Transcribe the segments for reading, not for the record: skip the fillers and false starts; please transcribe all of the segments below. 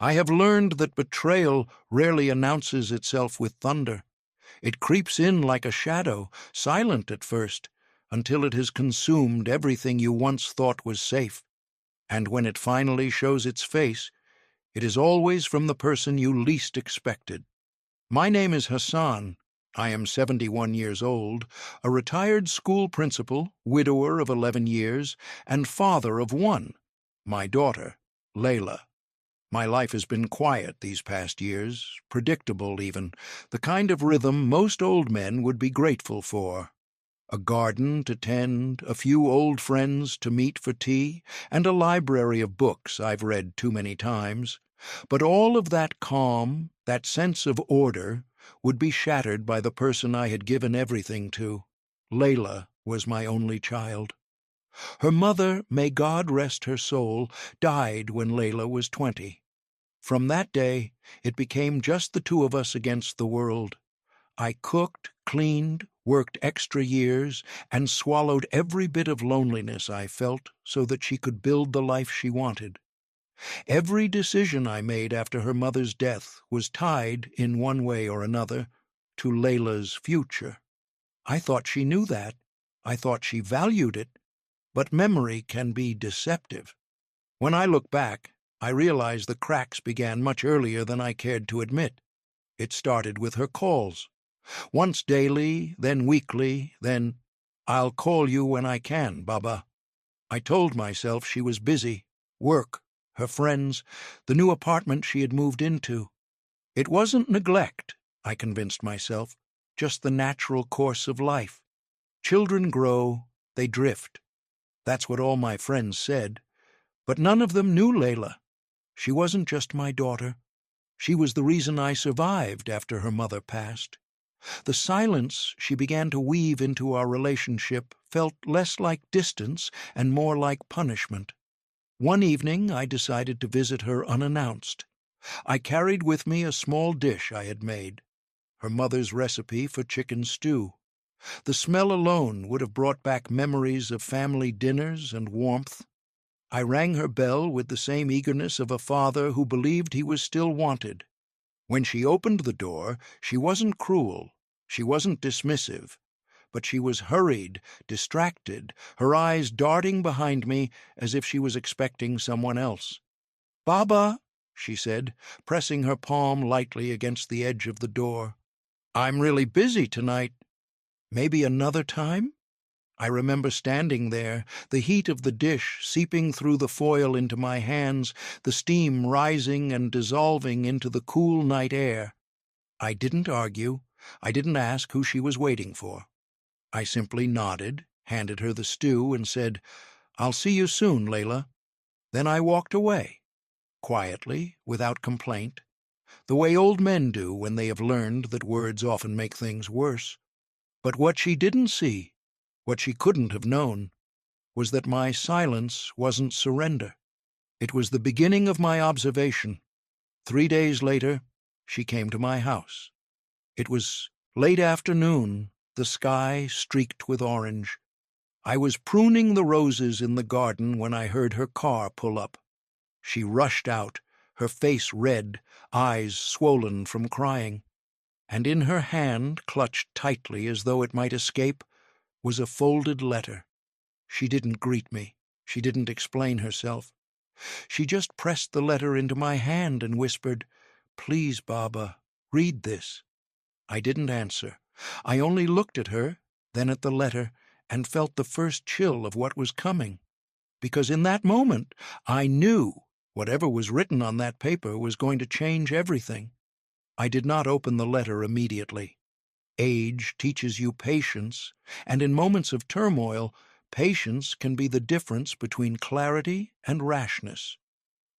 I have learned that betrayal rarely announces itself with thunder. It creeps in like a shadow, silent at first, until it has consumed everything you once thought was safe. And when it finally shows its face, it is always from the person you least expected. My name is Hassan. I am 71 years old, a retired school principal, widower of 11 years, and father of one, my daughter, Layla. My life has been quiet these past years, predictable even, the kind of rhythm most old men would be grateful for. A garden to tend, a few old friends to meet for tea, and a library of books I've read too many times. But all of that calm, that sense of order, would be shattered by the person I had given everything to. Layla was my only child. Her mother, may God rest her soul, died when Layla was 20. From that day, it became just the two of us against the world. I cooked, cleaned, worked extra years, and swallowed every bit of loneliness I felt so that she could build the life she wanted. Every decision I made after her mother's death was tied, in one way or another, to Layla's future. I thought she knew that. I thought she valued it. But memory can be deceptive. When I look back, I realize the cracks began much earlier than I cared to admit. It started with her calls. Once daily, then weekly, then, "I'll call you when I can, Baba." I told myself she was busy, work, her friends, the new apartment she had moved into. It wasn't neglect, I convinced myself, just the natural course of life. Children grow, they drift. That's what all my friends said. But none of them knew Layla. She wasn't just my daughter. She was the reason I survived after her mother passed. The silence she began to weave into our relationship felt less like distance and more like punishment. One evening I decided to visit her unannounced. I carried with me a small dish I had made, her mother's recipe for chicken stew. The smell alone would have brought back memories of family dinners and warmth. I rang her bell with the same eagerness of a father who believed he was still wanted. When she opened the door, she wasn't cruel, she wasn't dismissive, but she was hurried, distracted, her eyes darting behind me as if she was expecting someone else. "Baba," she said, pressing her palm lightly against the edge of the door. "I'm really busy tonight. Maybe another time?" I remember standing there, the heat of the dish seeping through the foil into my hands, the steam rising and dissolving into the cool night air. I didn't argue. I didn't ask who she was waiting for. I simply nodded, handed her the stew, and said, "I'll see you soon, Layla." Then I walked away, quietly, without complaint, the way old men do when they have learned that words often make things worse. But what she didn't see, what she couldn't have known, was that my silence wasn't surrender. It was the beginning of my observation. 3 days later, she came to my house. It was late afternoon, the sky streaked with orange. I was pruning the roses in the garden when I heard her car pull up. She rushed out, her face red, eyes swollen from crying, and in her hand, clutched tightly as though it might escape, was a folded letter. She didn't greet me. She didn't explain herself. She just pressed the letter into my hand and whispered, "Please, Baba, read this." I didn't answer. I only looked at her, then at the letter, and felt the first chill of what was coming. Because in that moment, I knew whatever was written on that paper was going to change everything. I did not open the letter immediately. Age teaches you patience, and in moments of turmoil, patience can be the difference between clarity and rashness.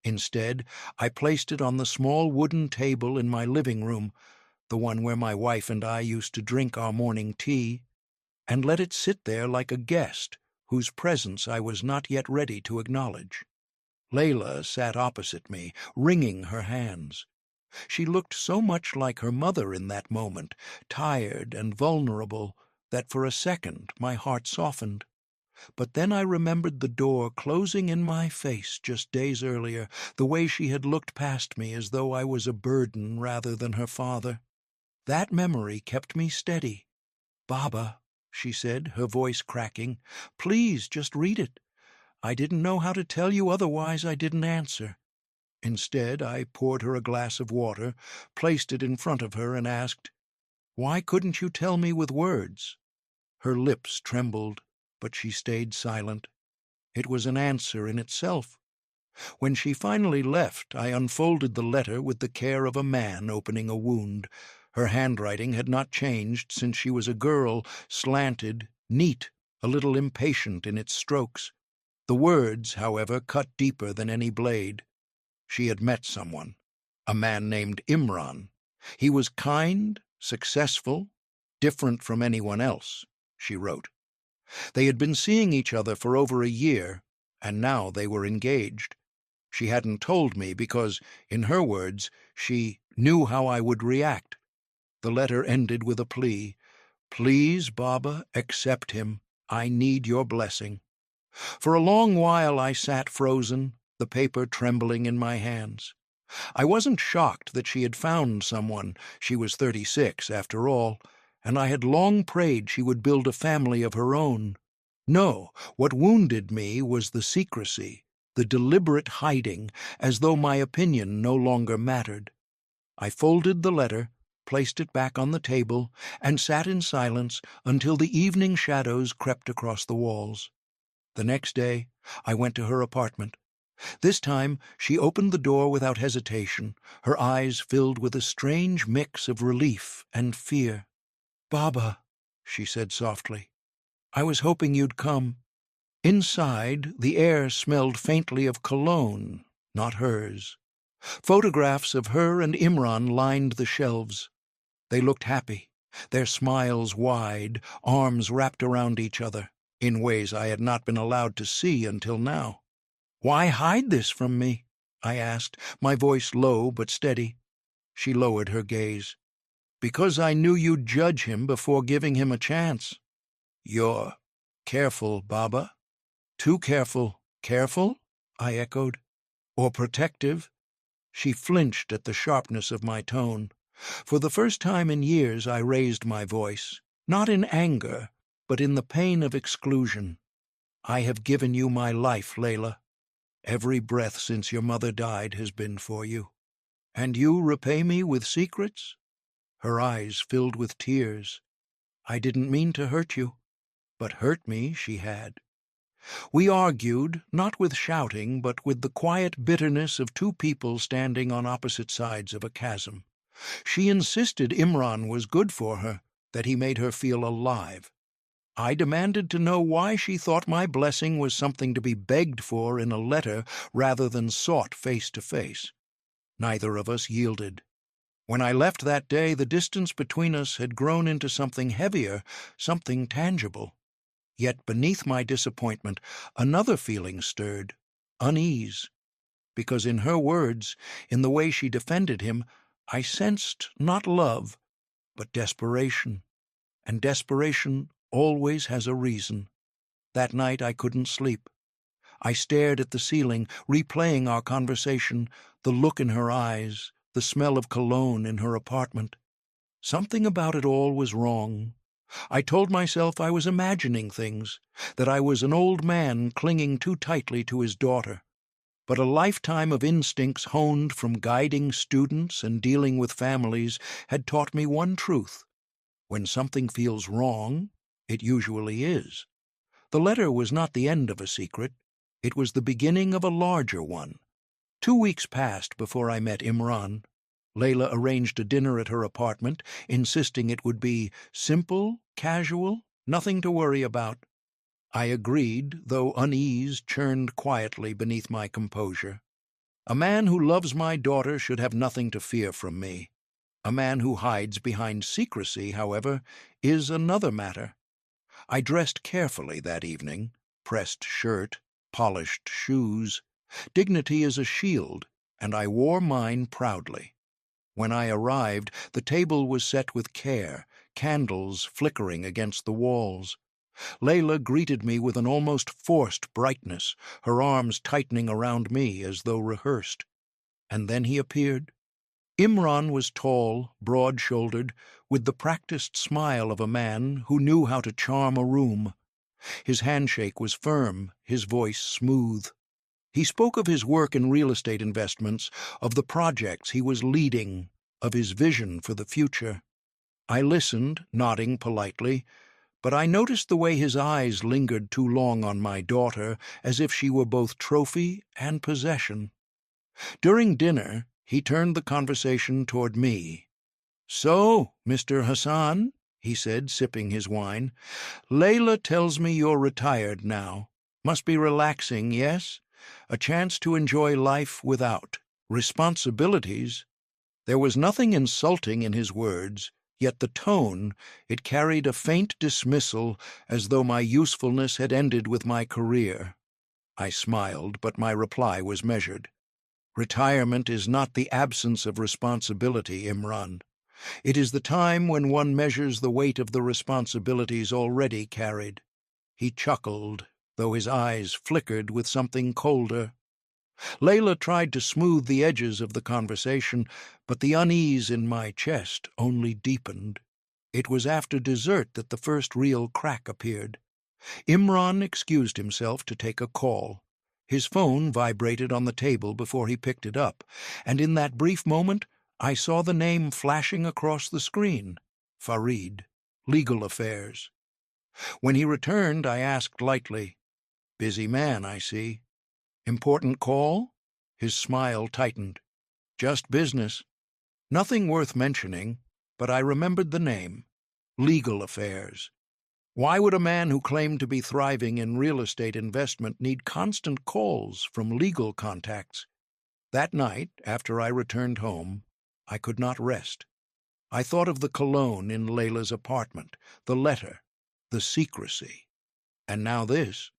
Instead, I placed it on the small wooden table in my living room, the one where my wife and I used to drink our morning tea, and let it sit there like a guest whose presence I was not yet ready to acknowledge. Layla sat opposite me, wringing her hands. She looked so much like her mother in that moment, tired and vulnerable, that for a second my heart softened. But then I remembered the door closing in my face just days earlier, the way she had looked past me as though I was a burden rather than her father. That memory kept me steady. "Baba," she said, her voice cracking, "please just read it. I didn't know how to tell you, otherwise I didn't answer." Instead, I poured her a glass of water, placed it in front of her, and asked, "Why couldn't you tell me with words?" Her lips trembled, but she stayed silent. It was an answer in itself. When she finally left, I unfolded the letter with the care of a man opening a wound. Her handwriting had not changed since she was a girl, slanted, neat, a little impatient in its strokes. The words, however, cut deeper than any blade. She had met someone, a man named Imran. He was kind, successful, different from anyone else, she wrote. They had been seeing each other for over a year, and now they were engaged. She hadn't told me because, in her words, she knew how I would react. The letter ended with a plea. "Please, Baba, accept him. I need your blessing." For a long while I sat frozen, the paper trembling in my hands. I wasn't shocked that she had found someone. She was 36, after all, and I had long prayed she would build a family of her own. No, what wounded me was the secrecy, the deliberate hiding, as though my opinion no longer mattered. I folded the letter, placed it back on the table, and sat in silence until the evening shadows crept across the walls. The next day, I went to her apartment. This time, she opened the door without hesitation, her eyes filled with a strange mix of relief and fear. "Baba," she said softly, "I was hoping you'd come." Inside, the air smelled faintly of cologne, not hers. Photographs of her and Imran lined the shelves. They looked happy, their smiles wide, arms wrapped around each other, in ways I had not been allowed to see until now. "Why hide this from me?" I asked, my voice low but steady. She lowered her gaze. "Because I knew you'd judge him before giving him a chance." "You're careful, Baba." "Too careful." "Careful?" I echoed. "Or protective?" She flinched at the sharpness of my tone. For the first time in years I raised my voice, not in anger, but in the pain of exclusion. "I have given you my life, Layla. Every breath since your mother died has been for you. And you repay me with secrets?" Her eyes filled with tears. "I didn't mean to hurt you." But hurt me she had. We argued, not with shouting, but with the quiet bitterness of two people standing on opposite sides of a chasm. She insisted Imran was good for her, that he made her feel alive. I demanded to know why she thought my blessing was something to be begged for in a letter rather than sought face to face. Neither of us yielded. When I left that day, the distance between us had grown into something heavier, something tangible. Yet beneath my disappointment, another feeling stirred, unease. Because in her words, in the way she defended him, I sensed not love, but desperation. And desperation always has a reason. That night I couldn't sleep. I stared at the ceiling, replaying our conversation, the look in her eyes, the smell of cologne in her apartment. Something about it all was wrong. I told myself I was imagining things, that I was an old man clinging too tightly to his daughter. But a lifetime of instincts honed from guiding students and dealing with families had taught me one truth. When something feels wrong, it usually is. The letter was not the end of a secret. It was the beginning of a larger one. 2 weeks passed before I met Imran. Layla arranged a dinner at her apartment, insisting it would be simple, casual, nothing to worry about. I agreed, though unease churned quietly beneath my composure. A man who loves my daughter should have nothing to fear from me. A man who hides behind secrecy, however, is another matter. I dressed carefully that evening, pressed shirt, polished shoes. Dignity is a shield, and I wore mine proudly. When I arrived, the table was set with care, candles flickering against the walls. Layla greeted me with an almost forced brightness, her arms tightening around me as though rehearsed. And then he appeared. Imran was tall, broad-shouldered, with the practiced smile of a man who knew how to charm a room. His handshake was firm, his voice smooth. He spoke of his work in real estate investments, of the projects he was leading, of his vision for the future. I listened, nodding politely, but I noticed the way his eyes lingered too long on my daughter, as if she were both trophy and possession. During dinner, he turned the conversation toward me. "So, Mr. Hassan," he said, sipping his wine, "Layla tells me you're retired now. Must be relaxing, yes? A chance to enjoy life without responsibilities." There was nothing insulting in his words, yet the tone, it carried a faint dismissal, as though my usefulness had ended with my career. I smiled, but my reply was measured. Retirement is not the absence of responsibility, Imran. It is the time when one measures the weight of the responsibilities already carried. He chuckled, though his eyes flickered with something colder. Layla tried to smooth the edges of the conversation, but the unease in my chest only deepened. It was after dessert that the first real crack appeared. Imran excused himself to take a call. His phone vibrated on the table before he picked it up, and in that brief moment I saw the name flashing across the screen: Farid, Legal Affairs. When he returned, I asked lightly, "Busy man, I see. Important call?" His smile tightened. "Just business. Nothing worth mentioning, but I remembered the name. Legal Affairs. Why would a man who claimed to be thriving in real estate investment need constant calls from legal contacts? That night, after I returned home, I could not rest. I thought of the cologne in Layla's apartment, the letter, the secrecy. And now this.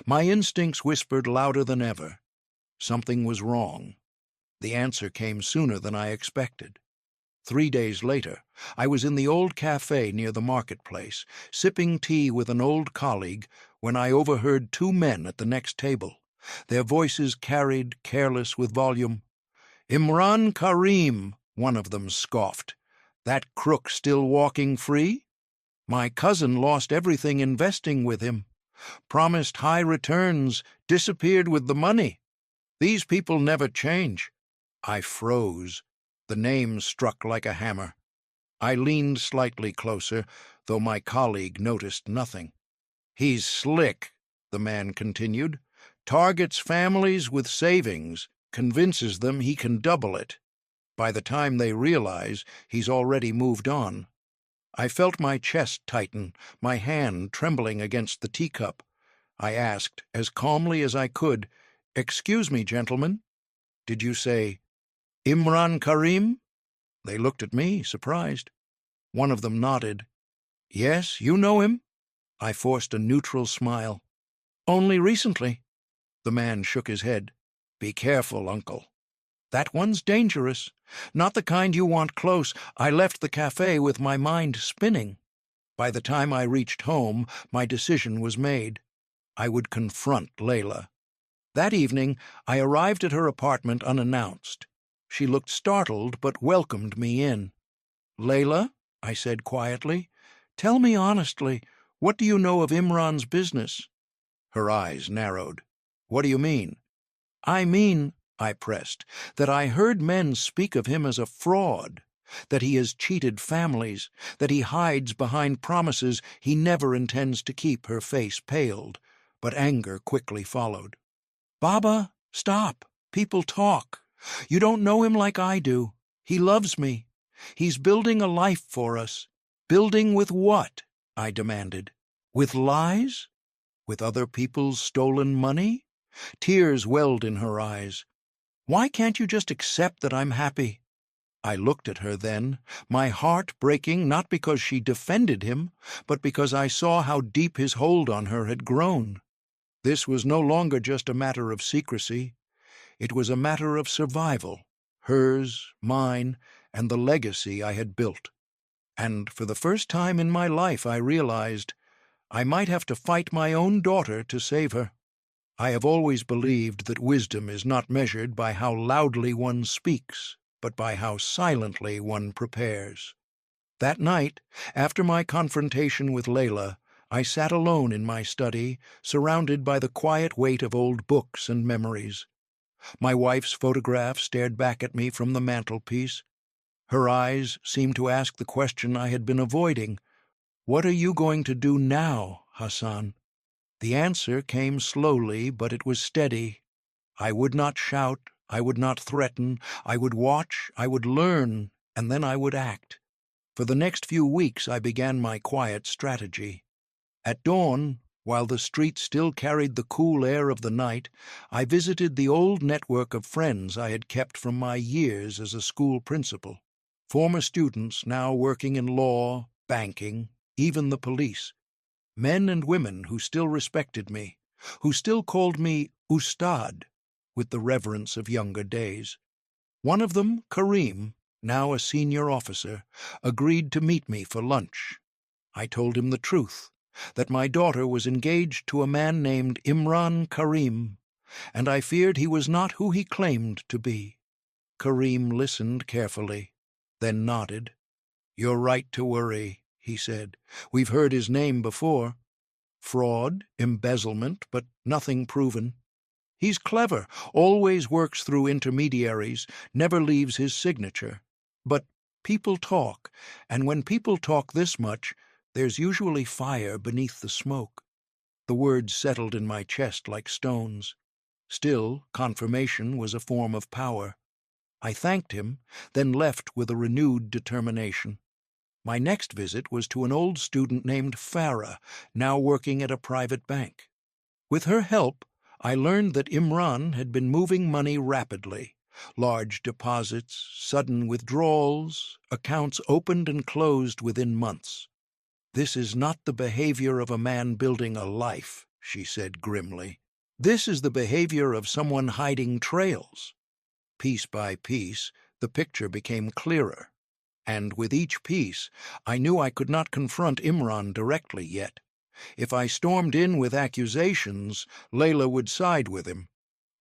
My instincts whispered louder than ever. Something was wrong. The answer came sooner than I expected. 3 days later, I was in the old cafe near the marketplace, sipping tea with an old colleague, when I overheard 2 men at the next table. Their voices carried, careless with volume. "Imran Karim," one of them scoffed. "That crook still walking free? My cousin lost everything investing with him. Promised high returns, disappeared with the money. These people never change." I froze. The name struck like a hammer. I leaned slightly closer, though my colleague noticed nothing. "He's slick," the man continued. "Targets families with savings, convinces them he can double it. By the time they realize, he's already moved on." I felt my chest tighten, my hand trembling against the teacup. I asked, as calmly as I could, "Excuse me, gentlemen, did you say Imran Karim?" They looked at me, surprised. One of them nodded. "Yes, you know him?" I forced a neutral smile. "Only recently." The man shook his head. "Be careful, uncle. That one's dangerous. Not the kind you want close." I left the cafe with my mind spinning. By the time I reached home, my decision was made. I would confront Layla. That evening, I arrived at her apartment unannounced. She looked startled, but welcomed me in. "Layla," I said quietly, "tell me honestly, what do you know of Imran's business?" Her eyes narrowed. "What do you mean?" "I mean," I pressed, "that I heard men speak of him as a fraud, that he has cheated families, that he hides behind promises he never intends to keep." Her face paled, but anger quickly followed. "Baba, stop. People talk. You don't know him like I do. He loves me. He's building a life for us." "Building with what?" I demanded. "With lies? With other people's stolen money?" Tears welled in her eyes. "Why can't you just accept that I'm happy?" I looked at her then, my heart breaking not because she defended him, but because I saw how deep his hold on her had grown. This was no longer just a matter of secrecy. It was a matter of survival, hers, mine, and the legacy I had built. And for the first time in my life I realized I might have to fight my own daughter to save her. I have always believed that wisdom is not measured by how loudly one speaks, but by how silently one prepares. That night, after my confrontation with Layla, I sat alone in my study, surrounded by the quiet weight of old books and memories. My wife's photograph stared back at me from the mantelpiece. Her eyes seemed to ask the question I had been avoiding. "What are you going to do now, Hassan?" The answer came slowly, but it was steady. I would not shout, I would not threaten, I would watch, I would learn, and then I would act. For the next few weeks I began my quiet strategy. At dawn, while the street still carried the cool air of the night, I visited the old network of friends I had kept from my years as a school principal. Former students now working in law, banking, even the police. Men and women who still respected me, who still called me Ustad, with the reverence of younger days. One of them, Karim, now a senior officer, agreed to meet me for lunch. I told him the truth, that my daughter was engaged to a man named Imran Karim, and I feared he was not who he claimed to be. Karim listened carefully, then nodded. "You're right to worry," he said. "We've heard his name before. Fraud, embezzlement, but nothing proven. He's clever, always works through intermediaries, never leaves his signature. But people talk, and when people talk this much, there's usually fire beneath the smoke." The words settled in my chest like stones. Still, confirmation was a form of power. I thanked him, then left with a renewed determination. My next visit was to an old student named Farah, now working at a private bank. With her help, I learned that Imran had been moving money rapidly. Large deposits, sudden withdrawals, accounts opened and closed within months. "This is not the behavior of a man building a life," she said grimly. "This is the behavior of someone hiding trails." Piece by piece, the picture became clearer. And with each piece, I knew I could not confront Imran directly yet. If I stormed in with accusations, Layla would side with him.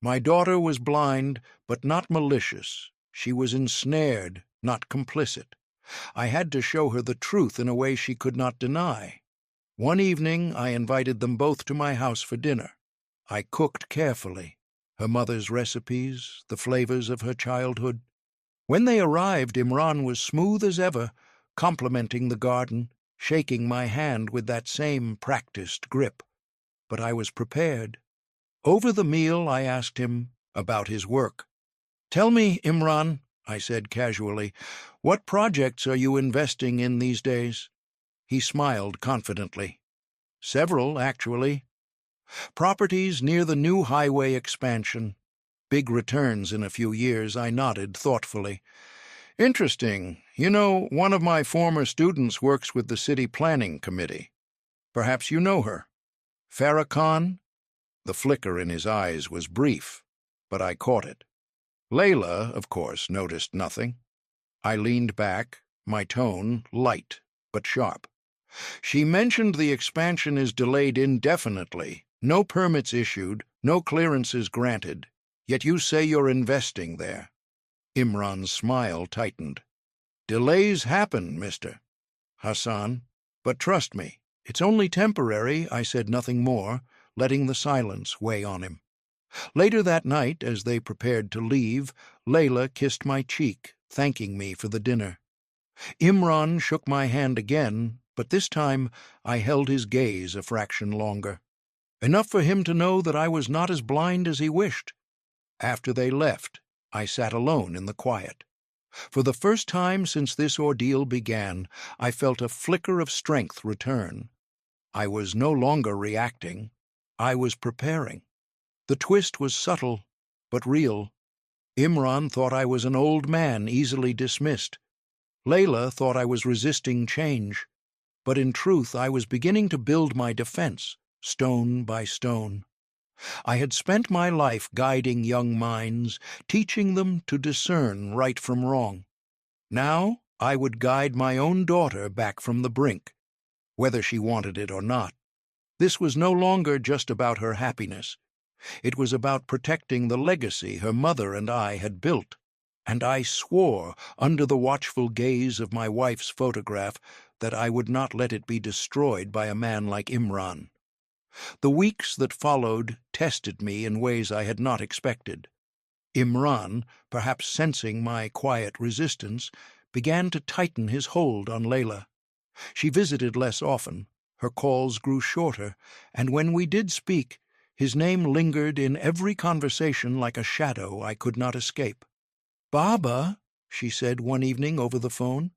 My daughter was blind, but not malicious. She was ensnared, not complicit. I had to show her the truth in a way she could not deny. One evening, I invited them both to my house for dinner. I cooked carefully, her mother's recipes, the flavors of her childhood. When they arrived, Imran was smooth as ever, complimenting the garden, shaking my hand with that same practiced grip. But I was prepared. Over the meal, I asked him about his work. "Tell me, Imran," I said casually, "what projects are you investing in these days?" He smiled confidently. "Several, actually. Properties near the new highway expansion. Big returns in a few years," I nodded thoughtfully. "Interesting. You know, one of my former students works with the city planning committee. Perhaps you know her. Farah Khan?" The flicker in his eyes was brief, but I caught it. Layla, of course, noticed nothing. I leaned back, my tone light but sharp. "She mentioned the expansion is delayed indefinitely, no permits issued, no clearances granted, yet you say you're investing there." Imran's smile tightened. "Delays happen, Mr. Hassan, but trust me, it's only temporary." I said nothing more, letting the silence weigh on him. Later that night, as they prepared to leave, Layla kissed my cheek, thanking me for the dinner. Imran shook my hand again, but this time I held his gaze a fraction longer. Enough for him to know that I was not as blind as he wished. After they left, I sat alone in the quiet. For the first time since this ordeal began, I felt a flicker of strength return. I was no longer reacting. I was preparing. The twist was subtle, but real. Imran thought I was an old man easily dismissed. Layla thought I was resisting change. But in truth, I was beginning to build my defense, stone by stone. I had spent my life guiding young minds, teaching them to discern right from wrong. Now I would guide my own daughter back from the brink, whether she wanted it or not. This was no longer just about her happiness. It was about protecting the legacy her mother and I had built. And I swore, under the watchful gaze of my wife's photograph, that I would not let it be destroyed by a man like Imran. The weeks that followed tested me in ways I had not expected. Imran, perhaps sensing my quiet resistance, began to tighten his hold on Layla. She visited less often, her calls grew shorter, and when we did speak, his name lingered in every conversation like a shadow I could not escape. "Baba," she said one evening over the phone,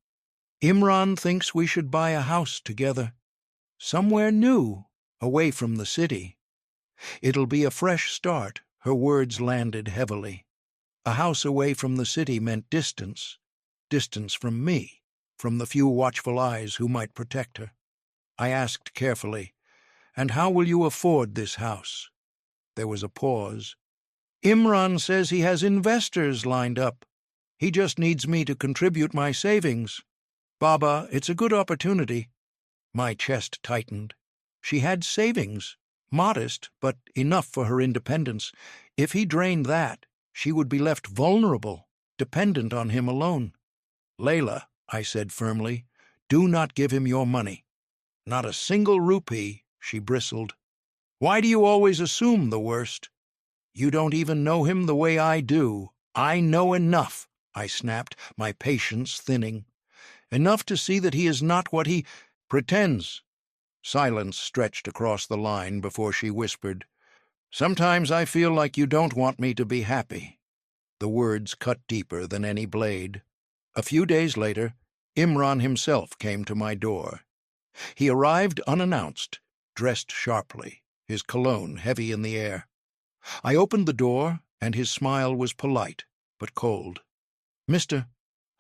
"Imran thinks we should buy a house together. Somewhere new, away from the city. It'll be a fresh start." Her words landed heavily. A house away from the city meant distance. Distance from me, from the few watchful eyes who might protect her. I asked carefully, "And how will you afford this house?" There was a pause. "Imran says he has investors lined up. He just needs me to contribute my savings. Baba, it's a good opportunity." My chest tightened. She had savings, modest, but enough for her independence. If he drained that, she would be left vulnerable, dependent on him alone. "Layla," I said firmly, "do not give him your money." "Not a single rupee," she bristled. "Why do you always assume the worst?" "You don't even know him the way I do." "I know enough," I snapped, my patience thinning. "Enough to see that he is not what he pretends." Silence stretched across the line before she whispered, "Sometimes I feel like you don't want me to be happy." The words cut deeper than any blade. A few days later, Imran himself came to my door. He arrived unannounced, dressed sharply, his cologne heavy in the air. I opened the door, and his smile was polite, but cold. "Mr.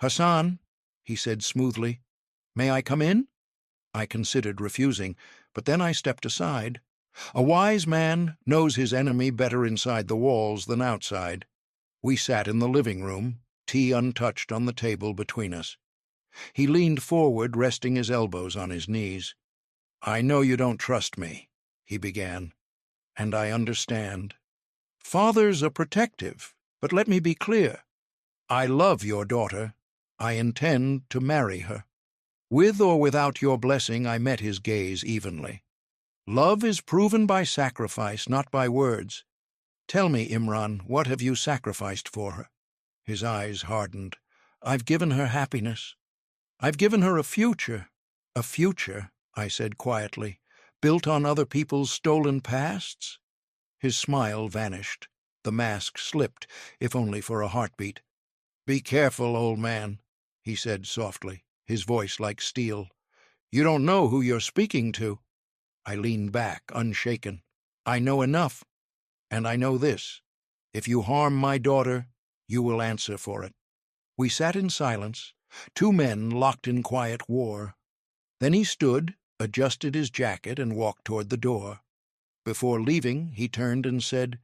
Hassan," he said smoothly, "may I come in?" I considered refusing, but then I stepped aside. A wise man knows his enemy better inside the walls than outside. We sat in the living room, tea untouched on the table between us. He leaned forward, resting his elbows on his knees. "I know you don't trust me," he began, "and I understand. Fathers are protective, but let me be clear. I love your daughter. I intend to marry her." With or without your blessing, I met his gaze evenly. "Love is proven by sacrifice, not by words. Tell me, Imran, what have you sacrificed for her?" His eyes hardened. "I've given her happiness. I've given her a future." "A future," I said quietly, "built on other people's stolen pasts?" His smile vanished. The mask slipped, if only for a heartbeat. "Be careful, old man," he said softly, his voice like steel. "You don't know who you're speaking to." I leaned back, unshaken. "I know enough, and I know this. If you harm my daughter, you will answer for it." We sat in silence, two men locked in quiet war. Then he stood, adjusted his jacket, and walked toward the door. Before leaving, he turned and said,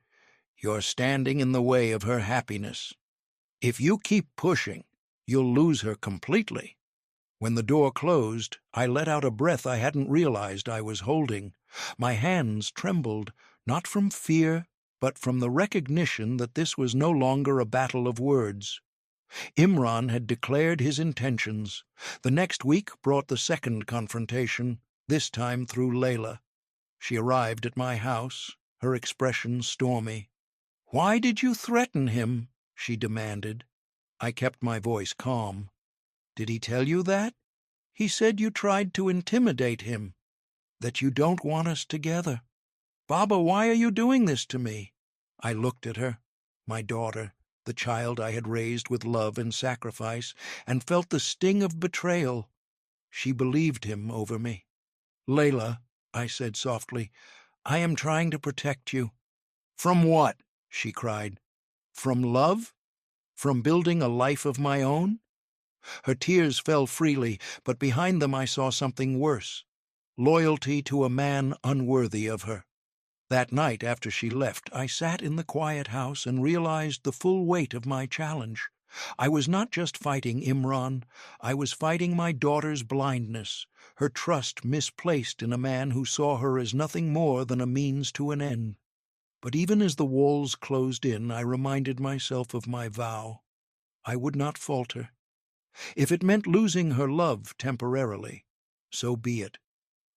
"You're standing in the way of her happiness. If you keep pushing, you'll lose her completely." When the door closed, I let out a breath I hadn't realized I was holding. My hands trembled, not from fear, but from the recognition that this was no longer a battle of words. Imran had declared his intentions. The next week brought the second confrontation, this time through Layla. She arrived at my house, her expression stormy. "Why did you threaten him?" she demanded. I kept my voice calm. "Did he tell you that? He said you tried to intimidate him, that you don't want us together. Baba, why are you doing this to me?" I looked at her, my daughter, the child I had raised with love and sacrifice, and felt the sting of betrayal. She believed him over me. "Layla," I said softly, "I am trying to protect you." "From what?" she cried. "From love? From building a life of my own?" Her tears fell freely, but behind them I saw something worse: loyalty to a man unworthy of her. That night after she left, I sat in the quiet house and realized the full weight of my challenge. I was not just fighting Imran, I was fighting my daughter's blindness, her trust misplaced in a man who saw her as nothing more than a means to an end. But even as the walls closed in, I reminded myself of my vow. I would not falter. If it meant losing her love temporarily, so be it.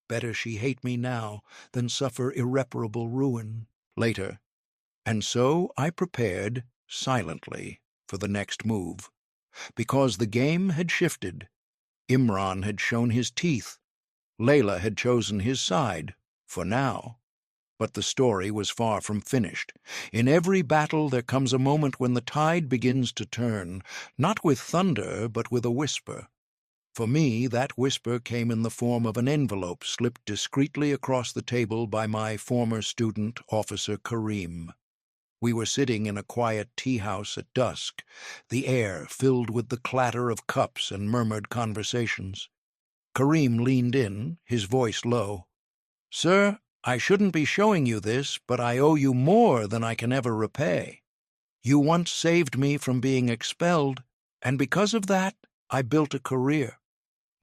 Better she hate me now than suffer irreparable ruin later. And so I prepared, silently, for the next move. Because the game had shifted. Imran had shown his teeth. Layla had chosen his side, for now. But the story was far from finished. In every battle there comes a moment when the tide begins to turn, not with thunder, but with a whisper. For me, that whisper came in the form of an envelope slipped discreetly across the table by my former student, Officer Karim. We were sitting in a quiet tea-house at dusk, the air filled with the clatter of cups and murmured conversations. Karim leaned in, his voice low. "Sir, I shouldn't be showing you this, but I owe you more than I can ever repay. You once saved me from being expelled, and because of that, I built a career.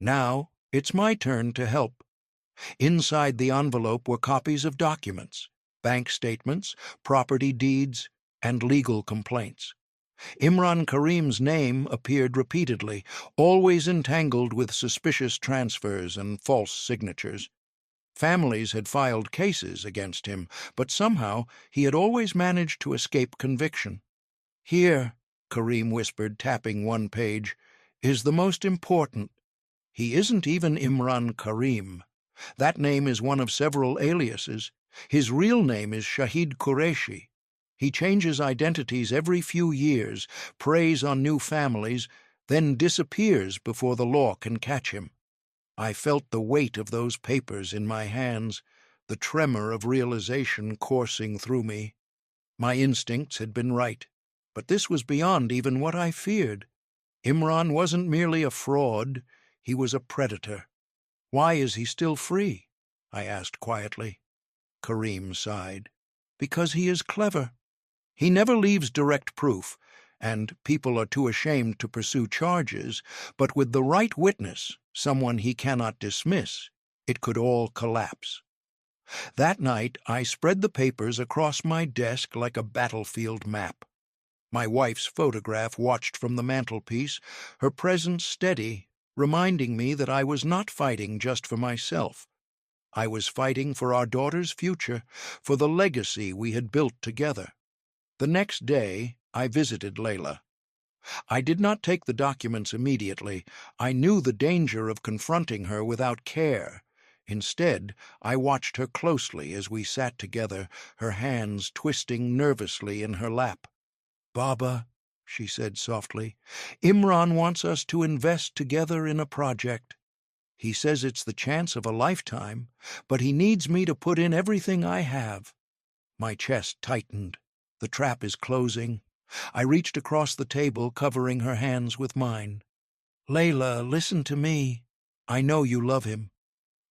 Now, it's my turn to help." Inside the envelope were copies of documents, bank statements, property deeds, and legal complaints. Imran Karim's name appeared repeatedly, always entangled with suspicious transfers and false signatures. Families had filed cases against him, but somehow he had always managed to escape conviction. "Here," Karim whispered, tapping one page, "is the most important. He isn't even Imran Karim. That name is one of several aliases. His real name is Shahid Qureshi. He changes identities every few years, preys on new families, then disappears before the law can catch him." I felt the weight of those papers in my hands, the tremor of realization coursing through me. My instincts had been right, but this was beyond even what I feared. Imran wasn't merely a fraud, he was a predator. "Why is he still free?" I asked quietly. Karim sighed. "Because he is clever. He never leaves direct proof, and people are too ashamed to pursue charges, but with the right witness, someone he cannot dismiss, it could all collapse." That night I spread the papers across my desk like a battlefield map. My wife's photograph watched from the mantelpiece, her presence steady, reminding me that I was not fighting just for myself. I was fighting for our daughter's future, for the legacy we had built together. The next day I visited Layla. I did not take the documents immediately. I knew the danger of confronting her without care. Instead, I watched her closely as we sat together, her hands twisting nervously in her lap. "Baba," she said softly, "Imran wants us to invest together in a project. He says it's the chance of a lifetime, but he needs me to put in everything I have." My chest tightened. The trap is closing. I reached across the table, covering her hands with mine. "Layla, listen to me. I know you love him,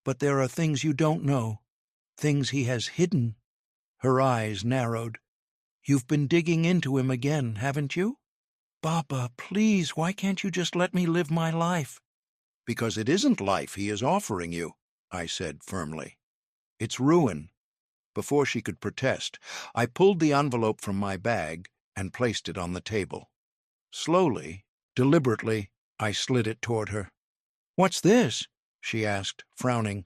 but there are things you don't know, things he has hidden." Her eyes narrowed. "You've been digging into him again, haven't you?" "Baba, please, why can't you just let me live my life?" "Because it isn't life he is offering you," I said firmly. "It's ruin." Before she could protest, I pulled the envelope from my bag and placed it on the table. Slowly, deliberately, I slid it toward her. "What's this?" she asked, frowning.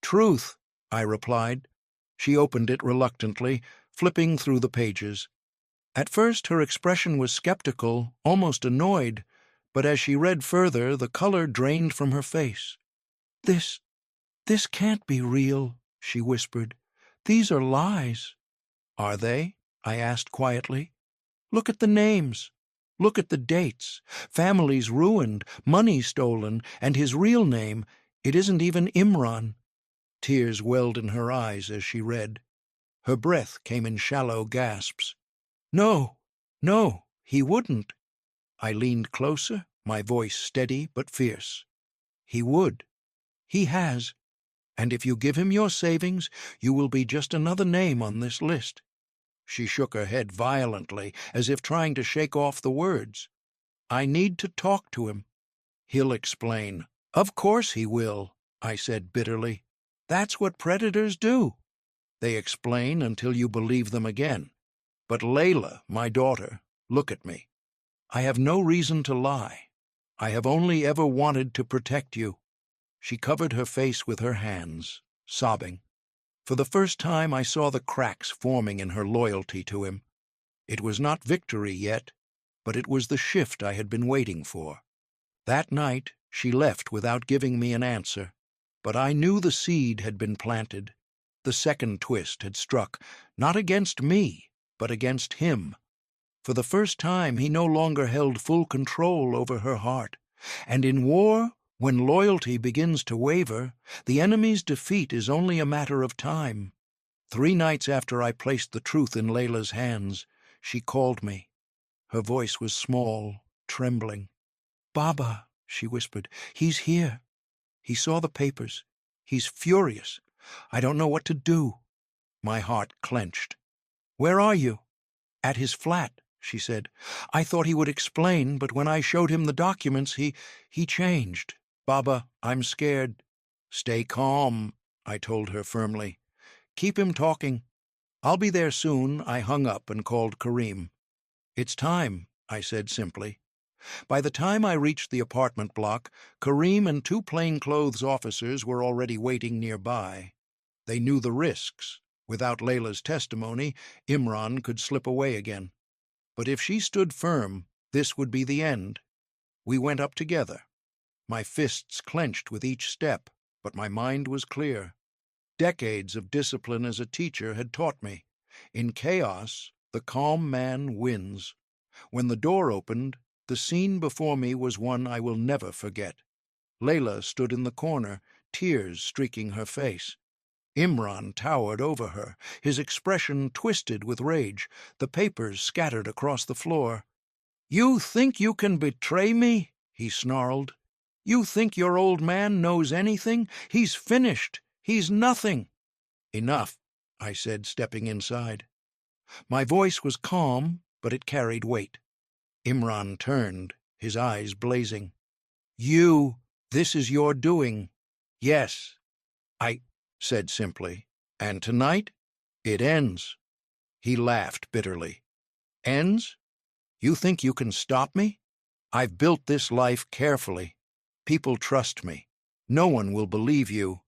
"Truth," I replied. She opened it reluctantly, flipping through the pages. At first her expression was skeptical, almost annoyed, but as she read further, the color drained from her face. This can't be real," she whispered. "These are lies." "Are they?" I asked quietly. "Look at the names. Look at the dates. Families ruined, money stolen, and his real name, it isn't even Imran." Tears welled in her eyes as she read. Her breath came in shallow gasps. "No, no, he wouldn't." I leaned closer, my voice steady but fierce. "He would. He has. And if you give him your savings, you will be just another name on this list." She shook her head violently, as if trying to shake off the words. I need to talk to him. He'll explain. Of course he will, I said bitterly. That's what predators do. They explain until you believe them again. But Layla, my daughter, look at me. I have no reason to lie. I have only ever wanted to protect you. She covered her face with her hands, sobbing. For the first time I saw the cracks forming in her loyalty to him. It was not victory yet, but it was the shift I had been waiting for. That night she left without giving me an answer, but I knew the seed had been planted. The second twist had struck, not against me, but against him. For the first time he no longer held full control over her heart, and in war, when loyalty begins to waver, the enemy's defeat is only a matter of time. 3 nights after I placed the truth in Layla's hands, she called me. Her voice was small, trembling. "Baba," she whispered, "he's here. He saw the papers. He's furious. I don't know what to do." My heart clenched. "Where are you?" "At his flat," she said. "I thought he would explain, but when I showed him the documents, he changed. Baba, I'm scared." "Stay calm," I told her firmly. "Keep him talking. I'll be there soon." I hung up and called Kareem. "It's time," I said simply. By the time I reached the apartment block, Kareem and 2 plainclothes officers were already waiting nearby. They knew the risks. Without Layla's testimony, Imran could slip away again. But if she stood firm, this would be the end. We went up together. My fists clenched with each step, but my mind was clear. Decades of discipline as a teacher had taught me. In chaos, the calm man wins. When the door opened, the scene before me was one I will never forget. Layla stood in the corner, tears streaking her face. Imran towered over her, his expression twisted with rage, the papers scattered across the floor. "You think you can betray me?" he snarled. "You think your old man knows anything? He's finished. He's nothing." "Enough," I said, stepping inside. My voice was calm, but it carried weight. Imran turned, his eyes blazing. This is your doing." "Yes," I said simply. "And tonight, it ends." He laughed bitterly. "Ends? You think you can stop me? I've built this life carefully. People trust me. No one will believe you."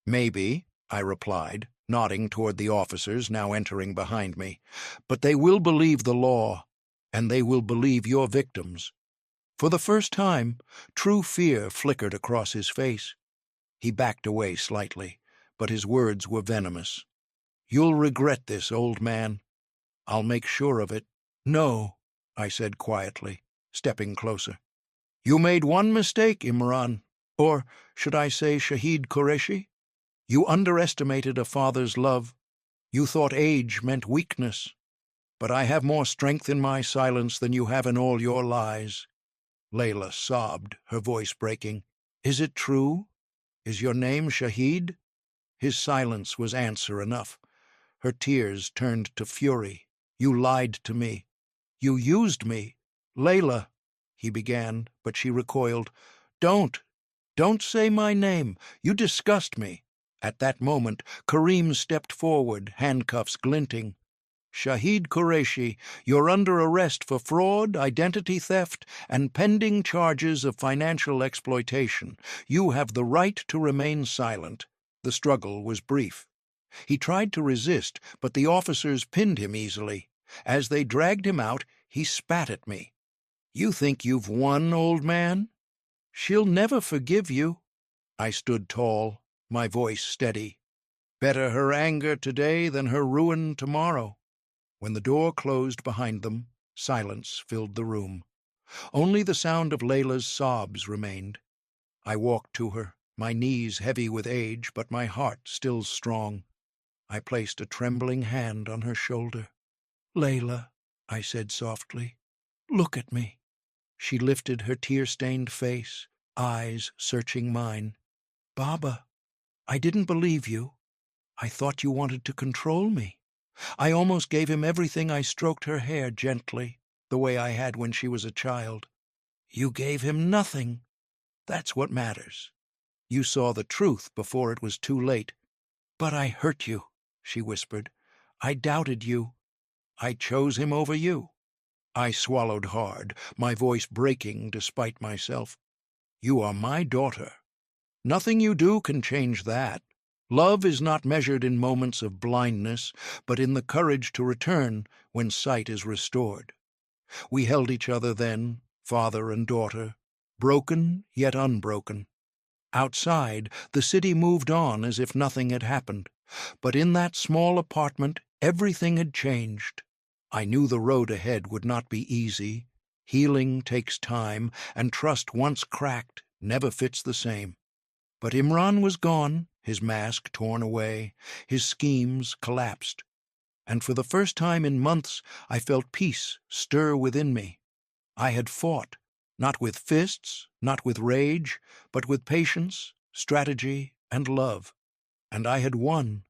"Maybe," I replied, nodding toward the officers now entering behind me. "But they will believe the law, and they will believe your victims." For the first time, true fear flickered across his face. He backed away slightly, but his words were venomous. "You'll regret this, old man." "I'll make sure of it." "No," I said quietly, stepping closer. "You made one mistake, Imran. Or should I say Shahid Qureshi? You underestimated a father's love. You thought age meant weakness. But I have more strength in my silence than you have in all your lies." Layla sobbed, her voice breaking. "Is it true? Is your name Shahid?" His silence was answer enough. Her tears turned to fury. "You lied to me. You used me." "Layla," he began, but she recoiled. Don't say my name. You disgust me." At that moment, Kareem stepped forward, handcuffs glinting. "Shahid Qureshi, you're under arrest for fraud, identity theft, and pending charges of financial exploitation. You have the right to remain silent." The struggle was brief. He tried to resist, but the officers pinned him easily. As they dragged him out, he spat at me. "You think you've won, old man? She'll never forgive you." I stood tall, my voice steady. "Better her anger today than her ruin tomorrow." When the door closed behind them, silence filled the room. Only the sound of Layla's sobs remained. I walked to her, my knees heavy with age, but my heart still strong. I placed a trembling hand on her shoulder. "Layla," I said softly, "look at me." She lifted her tear-stained face, eyes searching mine. "Baba, I didn't believe you. I thought you wanted to control me." I almost gave him everything. I stroked her hair gently, the way I had when she was a child. You gave him nothing. That's what matters. You saw the truth before it was too late. But I hurt you, she whispered. I doubted you. I chose him over you. I swallowed hard, my voice breaking despite myself. You are my daughter. Nothing you do can change that. Love is not measured in moments of blindness, but in the courage to return when sight is restored. We held each other then, father and daughter, broken yet unbroken. Outside, the city moved on as if nothing had happened, but in that small apartment everything had changed. I knew the road ahead would not be easy. Healing takes time, and trust once cracked never fits the same. But Imran was gone, his mask torn away, his schemes collapsed. And for the first time in months I felt peace stir within me. I had fought, not with fists, not with rage, but with patience, strategy, and love. And I had won.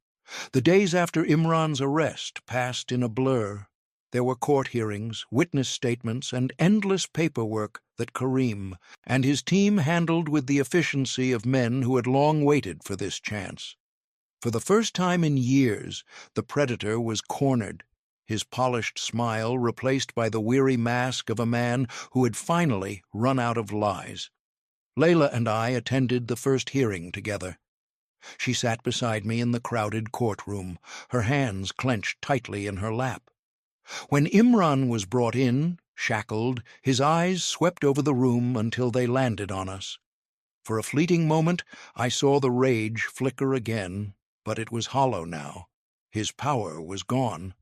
The days after Imran's arrest passed in a blur. There were court hearings, witness statements, and endless paperwork that Karim and his team handled with the efficiency of men who had long waited for this chance. For the first time in years, the predator was cornered, his polished smile replaced by the weary mask of a man who had finally run out of lies. Layla and I attended the first hearing together. She sat beside me in the crowded courtroom, her hands clenched tightly in her lap. When Imran was brought in, shackled, his eyes swept over the room until they landed on us. For a fleeting moment, I saw the rage flicker again, but it was hollow now. His power was gone.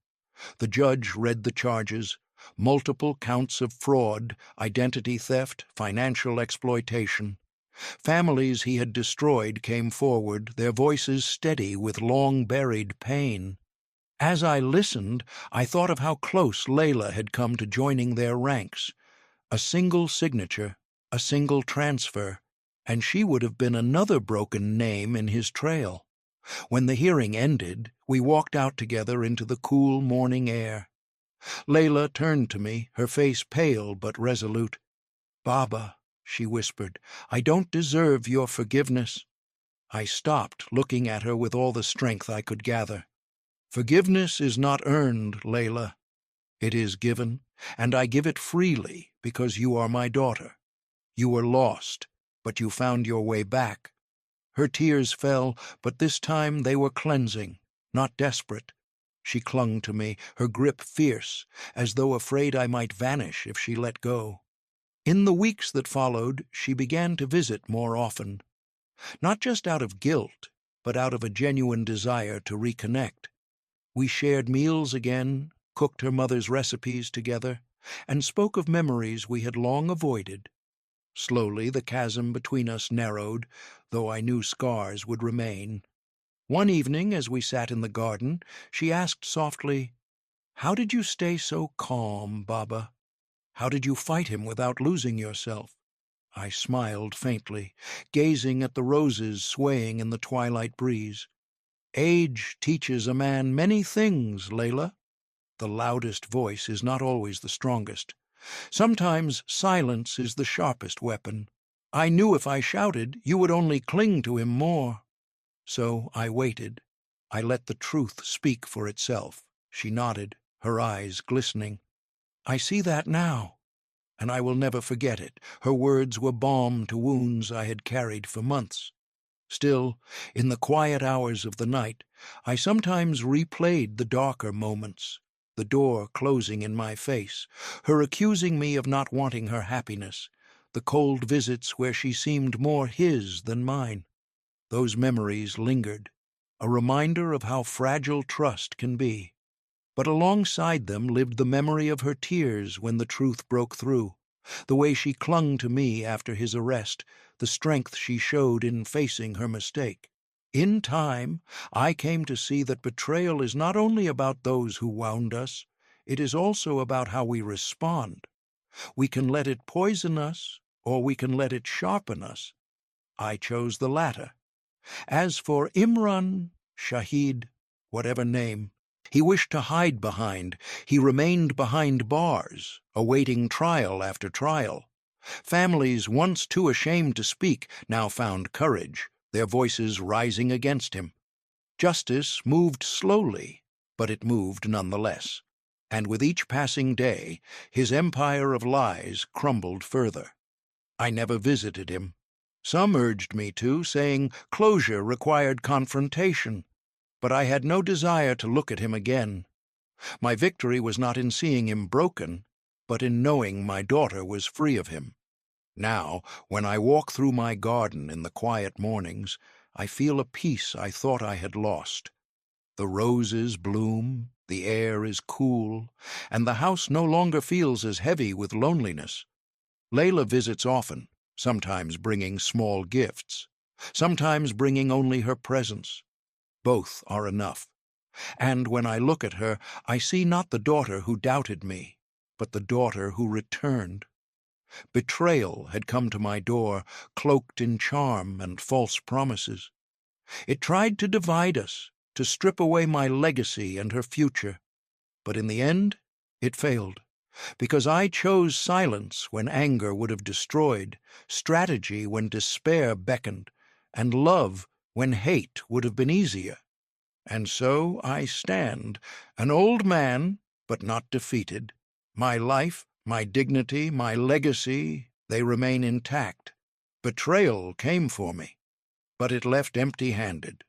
The judge read the charges: multiple counts of fraud, identity theft, financial exploitation. Families he had destroyed came forward, their voices steady with long-buried pain. As I listened, I thought of how close Layla had come to joining their ranks. A single signature, a single transfer, and she would have been another broken name in his trail. When the hearing ended, we walked out together into the cool morning air. Layla turned to me, her face pale but resolute. "Baba," she whispered, "I don't deserve your forgiveness." I stopped, looking at her with all the strength I could gather. "Forgiveness is not earned, Layla. It is given, and I give it freely because you are my daughter. You were lost, but you found your way back." Her tears fell, but this time they were cleansing, not desperate. She clung to me, her grip fierce, as though afraid I might vanish if she let go. In the weeks that followed, she began to visit more often, not just out of guilt, but out of a genuine desire to reconnect. We shared meals again, cooked her mother's recipes together, and spoke of memories we had long avoided. Slowly the chasm between us narrowed, though I knew scars would remain. One evening, as we sat in the garden, she asked softly, "How did you stay so calm, Baba? How did you fight him without losing yourself?" I smiled faintly, gazing at the roses swaying in the twilight breeze. "Age teaches a man many things, Layla. The loudest voice is not always the strongest. Sometimes silence is the sharpest weapon. I knew if I shouted, you would only cling to him more. So I waited. I let the truth speak for itself." She nodded, her eyes glistening. "I see that now, and I will never forget it." Her words were balm to wounds I had carried for months. Still, in the quiet hours of the night, I sometimes replayed the darker moments, the door closing in my face, her accusing me of not wanting her happiness, the cold visits where she seemed more his than mine. Those memories lingered, a reminder of how fragile trust can be. But alongside them lived the memory of her tears when the truth broke through, the way she clung to me after his arrest, the strength she showed in facing her mistake. In time, I came to see that betrayal is not only about those who wound us, it is also about how we respond. We can let it poison us, or we can let it sharpen us. I chose the latter. As for Imran, Shahid, whatever name, he wished to hide behind. He remained behind bars, awaiting trial after trial. Families once too ashamed to speak now found courage, their voices rising against him. Justice moved slowly, but it moved nonetheless. And with each passing day, his empire of lies crumbled further. I never visited him. Some urged me to, saying closure required confrontation, but I had no desire to look at him again. My victory was not in seeing him broken, but in knowing my daughter was free of him. Now, when I walk through my garden in the quiet mornings, I feel a peace I thought I had lost. The roses bloom, the air is cool, and the house no longer feels as heavy with loneliness. Layla visits often, sometimes bringing small gifts, sometimes bringing only her presence. Both are enough. And when I look at her, I see not the daughter who doubted me, but the daughter who returned. Betrayal had come to my door, cloaked in charm and false promises. It tried to divide us, to strip away my legacy and her future. But in the end, it failed, because I chose silence when anger would have destroyed, strategy when despair beckoned, and love when hate would have been easier. And so I stand, an old man, but not defeated. My life, my dignity, my legacy, they remain intact. Betrayal came for me, but it left empty-handed.